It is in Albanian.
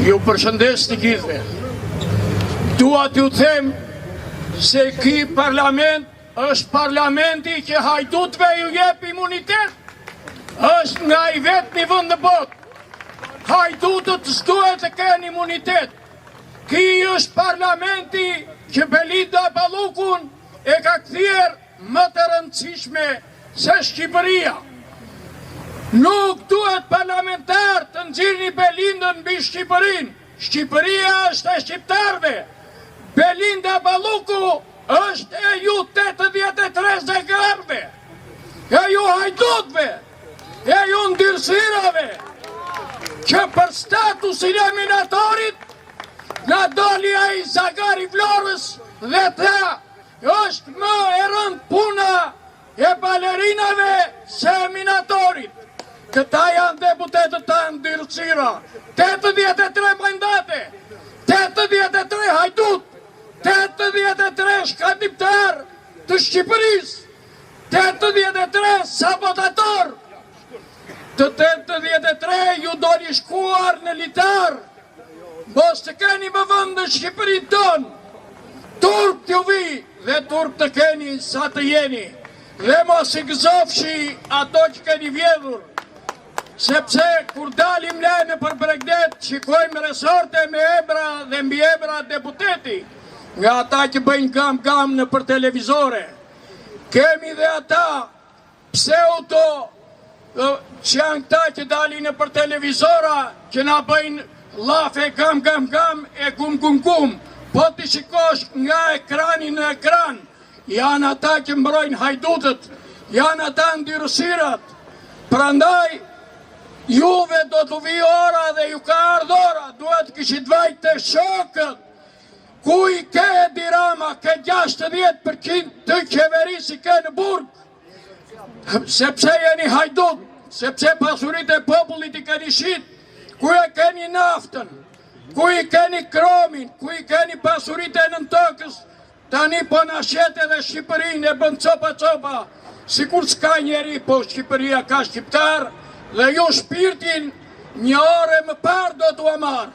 Ju përshëndes të gjithëve. Dua t'ju them se ky parlament është parlamenti që hajdutëve ju jep imunitet. Është nga i vetë një vend në botë. Hajdutët s'duhet të kenë imunitet. Ky është parlamenti që Belinda Ballukun e ka kthyer më të rëndësishme se Shqipëria. Nuk duhet parlamentar të nxirrni Belindën mbi Shqipërinë. Shqipëria është e shqiptarëve. Belinda Balluku është e ju 83 zegarëve, e ju hajdutëve, e ju ndyrësirave, që për statusin e minatorit nga doli ai Zagari Vlorës dhe tha, është më e rënd puna e balerinave se e minatorit. Këta janë deputetët tanë ndyrësira, 83 mandate, 83 hajdut, 83 shkatiptar të Shqipërisë, 83 sabotator, të 83 ju doni shkuar në litar, mos të keni më vend në Shqipërinë tonë, turp t'ju vi dhe turp të keni sa të jeni, dhe mos i gëzofshi ato që keni vjedhur, sepse kur dalim ne për Bregdet, shikojmë resorte me emra dhe mbi emra deputeti, nga ata që bëjnë gam në për televizore. Kemi dhe ata pseudo që janë këta që dalin në për televizora, që na bëjnë lafe gam e kum. Po t'i shikosh nga ekrani në ekran, janë ata që mbrojnë hajdutët, janë ata ndyrësirat. Prandaj, juve do t'u vi ora dhe ju ka ardhur ora, duhet kishit vajt të shokët, ku i ke Edi Rama, ke 60% të qeverisi ke në burg, sepse jeni hajdut, sepse pasurit e popullit i keni shit, ku e keni naftën, ku i keni kromin, ku i keni pasurit e nën tokës, tani po na shet edhe Shqipërinë e bën copa, sikur s'ka njeri, po Shqipëria ka shqiptar, dhe ju shpirtin një orë më parë do t'u amarë.